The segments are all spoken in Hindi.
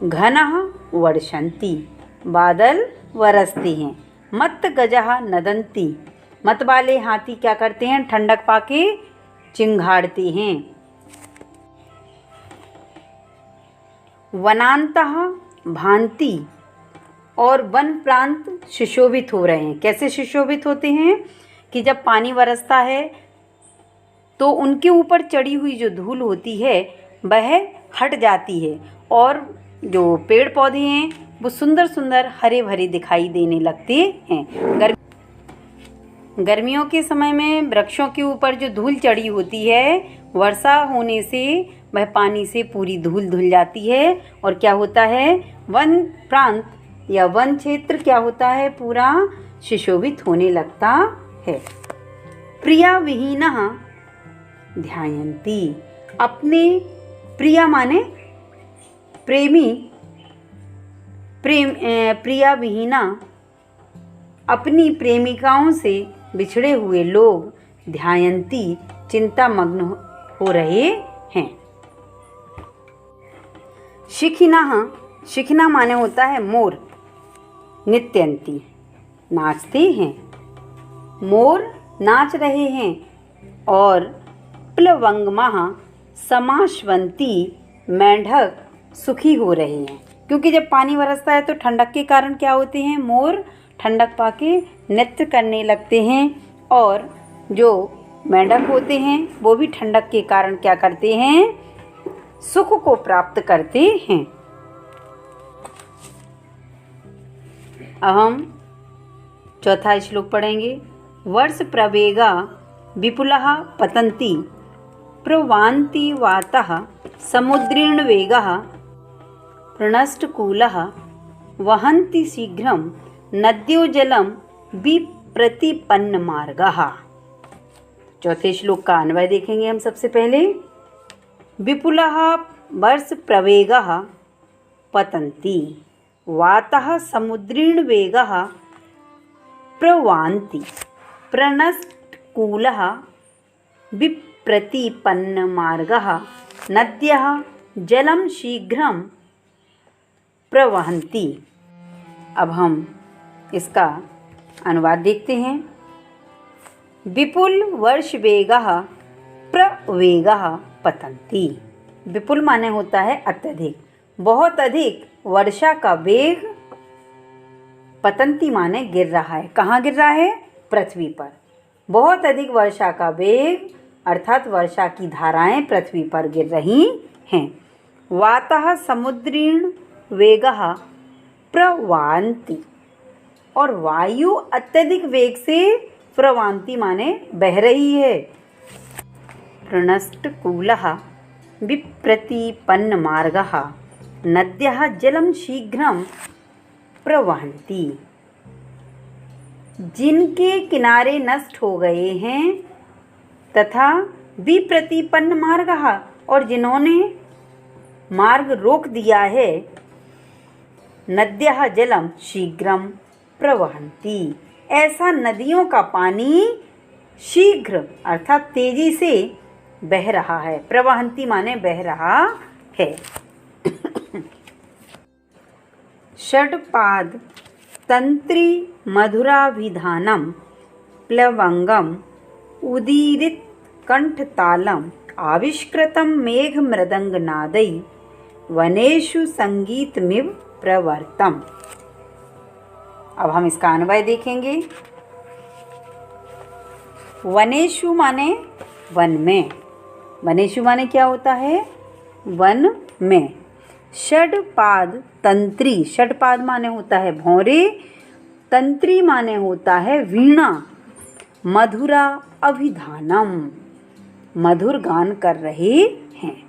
घनः वर्षन्ति, बादल बरसते हैं। मत्त गजः नदन्ति, मत वाले हाथी क्या करते हैं? ठंडक पाके चिंघाड़ते हैं। वनांतः भांति, और वन प्रांत सुशोभित हो रहे हैं। कैसे सुशोभित होते हैं? कि जब पानी बरसता है तो उनके ऊपर चढ़ी हुई जो धूल होती है वह हट जाती है और जो पेड़ पौधे हैं वो सुंदर सुंदर हरे भरे दिखाई देने लगते हैं। गर्मियों के समय में वृक्षों के ऊपर जो धूल चढ़ी होती है, वर्षा होने से वह पानी से पूरी धूल धुल जाती है और क्या होता है? वन प्रांत या वन क्षेत्र क्या होता है? पूरा सुशोभित होने लगता है। प्रिया विहीनः ध्यायन्ति, अपने प्रिया माने प्रेमी, प्रिया विहीना अपनी प्रेमिकाओं से बिछड़े हुए लोग ध्यायन्ति चिंता मग्न हो रहे हैं। शिखिनः, शिखिना माने होता है मोर, नृत्यन्ति नाचते हैं। मोर नाच रहे हैं। और प्लवंगमः समाश्वन्ति मेंढक सुखी हो रहे हैं। क्योंकि जब पानी बरसता है तो ठंडक के कारण क्या होते हैं? मोर ठंडक पाके नृत्य करने लगते हैं और जो मेंढक होते हैं वो भी ठंडक के कारण क्या करते हैं? सुख को प्राप्त करते हैं। अब हम चौथा श्लोक पढ़ेंगे। वर्ष प्रवेगा विपुलः पतन्ति, प्रवान्ति वातः समुद्रेण वेगः, प्रणष्टकूलः वहन्ति शीघ्रं, नद्यो जलं विप्रतिपन्नमार्गः। चौथे श्लोक का अन्वय देखेंगे हम सबसे पहले। विपुलः वर्ष प्रवेगः पतन्ति, वातः समुद्रेण वेगः प्रवान्ति, प्रणष्टकूलः विप्रतिपन्नमार्गः, नद्यः जलं शीघ्रं प्रवहन्ति। अब हम इसका अनुवाद देखते हैं। विपुल वर्ष वेगः प्रवेगः पतन्ति। विपुल माने होता है अत्यधिक, बहुत अधिक वर्षा का वेग। पतन्ति माने गिर रहा है। कहाँ गिर रहा है? पृथ्वी पर। बहुत अधिक वर्षा का वेग अर्थात वर्षा की धाराएं पृथ्वी पर गिर रही हैं। वातः समुद्रेण वेगः प्रवान्ति, और वायु अत्यधिक वेग से प्रवान्ति माने बह रही है। प्रणष्टकूलः विप्रतिपन्नमार्गः, नद्यः जलं शीघ्रं प्रवहन्ति। जिनके किनारे नष्ट हो गए हैं तथा विप्रतिपन्न मार्गः, और जिन्होंने मार्ग रोक दिया है, नद्यः जलं शीघ्रं प्रवहन्ति। ऐसा नदियों का पानी शीघ्र अर्थात तेजी से बह रहा है। प्रवहन्ति माने बह रहा है। षड्पाद तंत्री मधुराभिधानम प्लवंगम उदीरित कंठतालम आविष्कृतम मेघ मृदंग नादै वनेषु संगीतमिव प्रवर्तम। अब हम इसका अन्वय देखेंगे। वनेषु माने वन में। वनेषु माने क्या होता है? वन में। षड्पाद तंत्री, षड्पाद माने होता है भौरे, तंत्री माने होता है वीणा, मधुरा अभिधानम मधुर गान कर रहे हैं।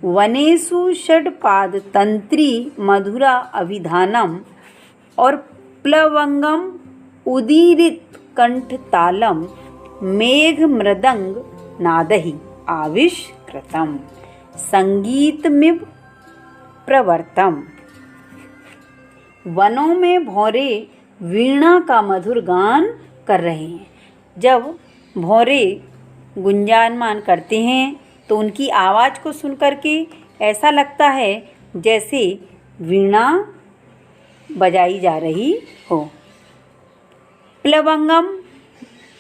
वनेषु षड्पाद तंत्री मधुरा अभिधानम और प्लवंगम उदीरित कंठतालम मेघ मृदंग नादहि आविष्कृतम संगीतमिव प्रवर्तम। वनों में भौरे वीणा का मधुर गान कर रहे हैं। जब भौरे गुंजायमान करते हैं तो उनकी आवाज़ को सुनकर के ऐसा लगता है जैसे वीणा बजाई जा रही हो। प्लवंगम,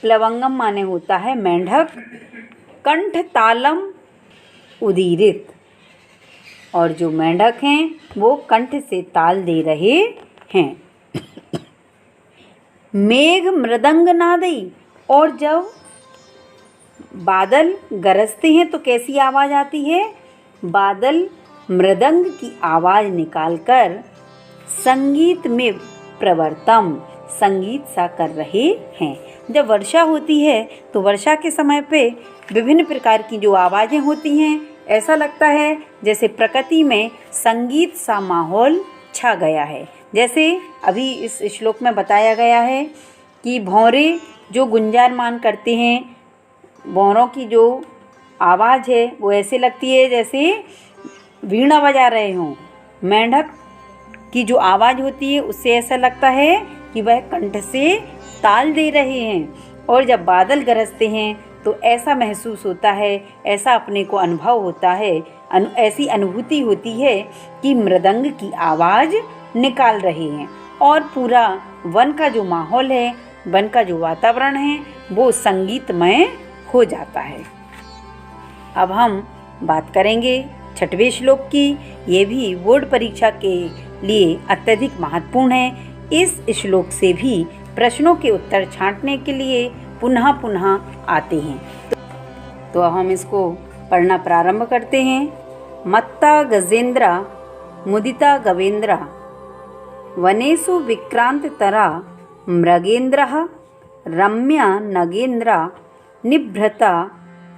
प्लवंगम माने होता है मेंढक। कंठ तालम उदीरित, और जो मेंढक हैं वो कंठ से ताल दे रहे हैं। मेघ मृदंग नादई, और जब बादल गरजते हैं तो कैसी आवाज़ आती है? बादल मृदंग की आवाज़ निकालकर संगीत में प्रवर्तम, संगीत सा कर रहे हैं। जब वर्षा होती है तो वर्षा के समय पे विभिन्न प्रकार की जो आवाज़ें होती हैं, ऐसा लगता है जैसे प्रकृति में संगीत सा माहौल छा गया है। जैसे अभी इस श्लोक में बताया गया है कि भौरे जो गुंजायमान करते हैं, भौरों की जो आवाज़ है वो ऐसे लगती है जैसे वीणा बजा रहे हों। मेंढक की जो आवाज़ होती है उससे ऐसा लगता है कि वह कंठ से ताल दे रहे हैं। और जब बादल गरजते हैं तो ऐसा महसूस होता है, ऐसा अपने को अनुभव होता है, ऐसी अनुभूति होती है कि मृदंग की आवाज़ निकाल रहे हैं। और पूरा वन का जो माहौल है, वन का जो वातावरण है, वो संगीतमय हो जाता है। अब हम बात करेंगे 6वें श्लोक की। ये भी बोर्ड परीक्षा के लिए अत्यधिक महत्वपूर्ण है। इस श्लोक से भी प्रश्नों के उत्तर छांटने के लिए पुनः पुनः आते हैं। तो अब हम इसको पढ़ना प्रारंभ करते हैं। मत्ता गजेंद्रा मुदिता गवेंद्रा वनेषु विक्रांत तरा मृगेन्द्रः रम्या नगेन्द्रा निभृता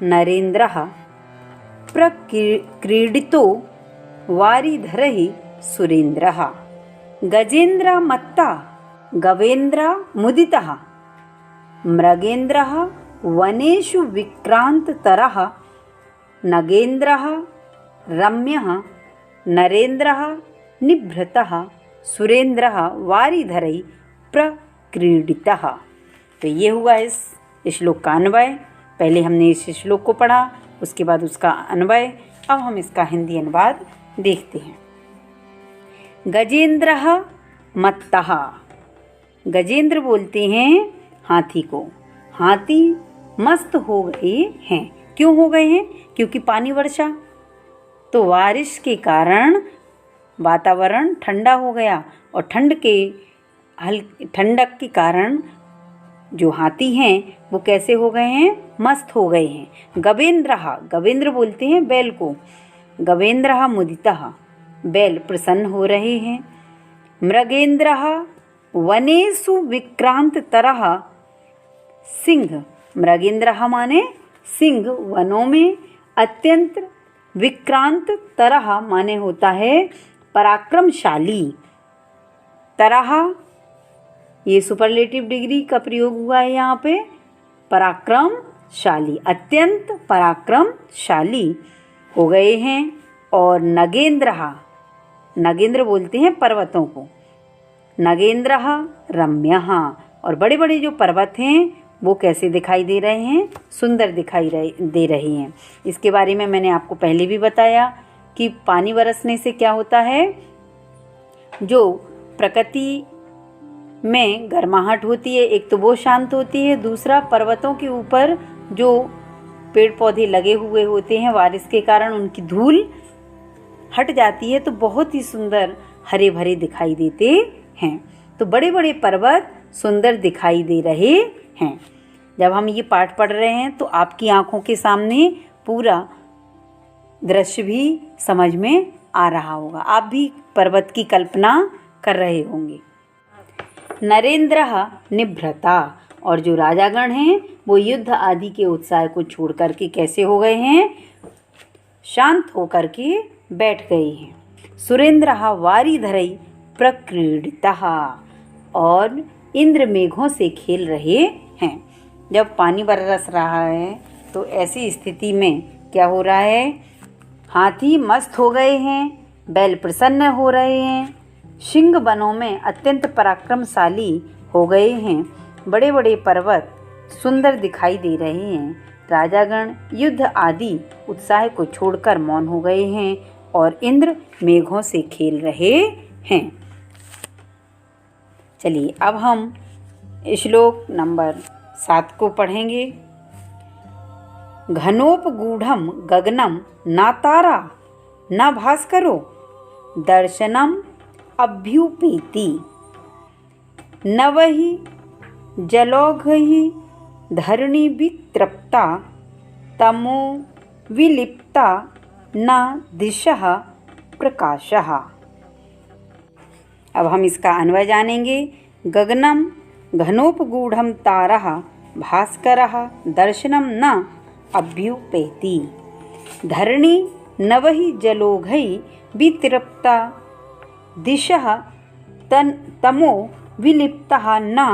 नरेन्द्रः प्रक्रीडितो वारिधरः सुरेन्द्रः। गजेन्द्र मत्ता गवेन्द्र मुदितः मृगेन्द्रः वनेषु विक्रांततरः नगेन्द्रः रम्यः नरेन्द्रः निभृतः सुरेन्द्रः वारिधरै प्रक्रीडितः। तो ये हुआ इस श्लोक का अन्वय। पहले हमने इस श्लोक को पढ़ा, उसके बाद उसका अन्वय। अब हम इसका हिंदी अनुवाद देखते हैं। गजेंद्रः मत्तः, गजेंद्र बोलते हैं हाथी को। हाथी मस्त हो गए हैं। क्यों हो गए हैं? क्योंकि पानी वर्षा, तो बारिश के कारण वातावरण ठंडा हो गया, और ठंडक के कारण जो हाथी हैं वो कैसे हो गए हैं? मस्त हो गए हैं। गवेंद्रः, गवेंद्र बोलते हैं बैल को। गवेंद्रः मुदितः, बैल प्रसन्न हो रहे हैं। मृगेन्द्रः वनेषु विक्रांततरः सिंह, मृगेन्द्रः माने सिंह, वनों में अत्यंत विक्रांत तरह माने होता है पराक्रमशाली। तरह ये सुपरलेटिव डिग्री का प्रयोग हुआ है यहाँ पे। पराक्रमशाली, अत्यंत पराक्रमशाली हो गए हैं। और नगेन्द्रः, नगेंद्र बोलते हैं पर्वतों को। नगेन्द्रः रम्यः, और बड़े बड़े जो पर्वत हैं वो कैसे दिखाई दे रहे हैं? सुंदर दिखाई दे रहे हैं। इसके बारे में मैंने आपको पहले भी बताया कि पानी बरसने से क्या होता है, जो प्रकृति में गर्माहट होती है, एक तो वो शांत होती है, दूसरा पर्वतों के ऊपर जो पेड़ पौधे लगे हुए होते हैं, बारिश के कारण उनकी धूल हट जाती है, तो बहुत ही सुंदर हरे भरे दिखाई देते हैं। तो बड़े बड़े पर्वत सुंदर दिखाई दे रहे हैं। जब हम ये पाठ पढ़ रहे हैं तो आपकी आंखों के सामने पूरा दृश्य भी समझ में आ रहा होगा। आप भी पर्वत की कल्पना कर रहे होंगे। नरेन्द्रः निभृता, और जो राजागण हैं वो युद्ध आदि के उत्साह को छोड़ करके कैसे हो गए हैं? शांत होकर के बैठ गए हैं। सुरेन्द्रः वारिधरै प्रक्रीडितः, और इंद्र मेघों से खेल रहे हैं। जब पानी बरस रहा है तो ऐसी स्थिति में क्या हो रहा है? हाथी मस्त हो गए हैं, बैल प्रसन्न हो रहे हैं, सिंह वनों में अत्यंत पराक्रमशाली हो गए हैं, बड़े बड़े पर्वत सुंदर दिखाई दे रहे हैं, राजागण युद्ध आदि उत्साह को छोड़कर मौन हो गए हैं, और इंद्र मेघों से खेल रहे हैं। चलिए अब हम श्लोक नंबर 7 को पढ़ेंगे। घनोपगूढ़ं गगनं न तारा न भास्करो दर्शनम् अभ्युपेति नवहि जलौघहि धरणी वितृप्ता तमो विलिप्ता न दिशः प्रकाशः। अब हम इसका अन्वय जानेंगे। गगनं घनोपगूढ़ं तारः भास्करः दर्शनं न अभ्युपेति धरणी नवहि जलौघै वितृप्ता दिशः तमो विलिप्तः न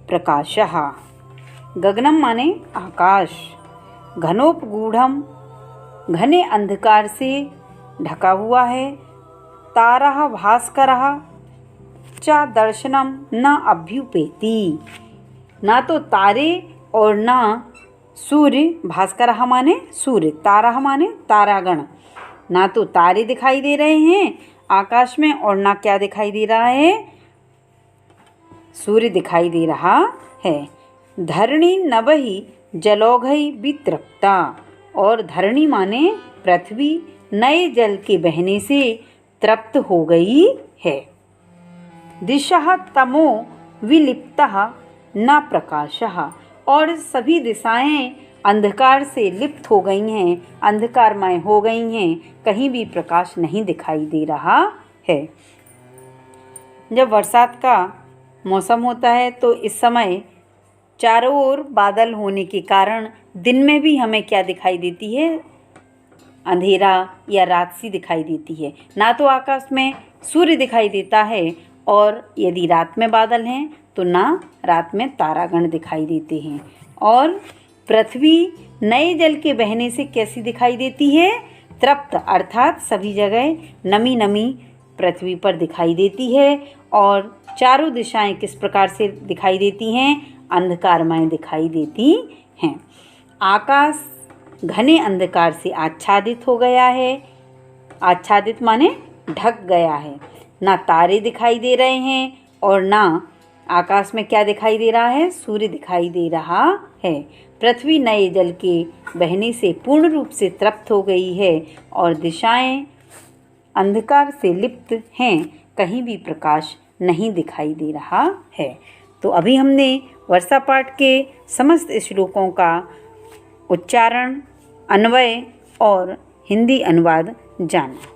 प्रकाशः। गगनम माने आकाश, घनोपगूढ़म घने अंधकार से ढका हुआ है, तारः भास्करः च दर्शनम न अभ्युपेति, ना तो तारे और ना सूर्य, भास्करः माने सूर्य, तारः माने तारागण, ना तो तारे दिखाई दे रहे हैं आकाश में और ना क्या दिखाई दे रहा है, सूर्य दिखाई दे रहा है। धरणी नवहि जलौघै वितृप्ता, और धरणी माने पृथ्वी नए जल के बहने से तृप्त हो गई है। दिशः तमो विलिप्तः न प्रकाशः, और सभी दिशाएं अंधकार से लिप्त हो गई हैं, अंधकारमय हो गई हैं, कहीं भी प्रकाश नहीं दिखाई दे रहा है। जब बरसात का मौसम होता है तो इस समय चारों ओर बादल होने के कारण दिन में भी हमें क्या दिखाई देती है, अंधेरा या रात सी दिखाई देती है। ना तो आकाश में सूर्य दिखाई देता है, और यदि रात में बादल हैं तो ना रात में तारागण दिखाई देते हैं। और पृथ्वी नए जल के बहने से कैसी दिखाई देती है, तृप्त, अर्थात सभी जगह नमी नमी पृथ्वी पर दिखाई देती है। और चारों दिशाएं किस प्रकार से दिखाई देती हैं, अंधकारमय दिखाई देती हैं। आकाश घने अंधकार से आच्छादित हो गया है, आच्छादित माने ढक गया है, ना तारे दिखाई दे रहे हैं और ना आकाश में क्या दिखाई दे रहा है, सूर्य दिखाई दे रहा है। पृथ्वी नए जल के बहने से पूर्ण रूप से तृप्त हो गई है और दिशाएं अंधकार से लिप्त हैं, कहीं भी प्रकाश नहीं दिखाई दे रहा है। तो अभी हमने वर्षा पाठ के समस्त श्लोकों का उच्चारण, अन्वय और हिंदी अनुवाद जाना।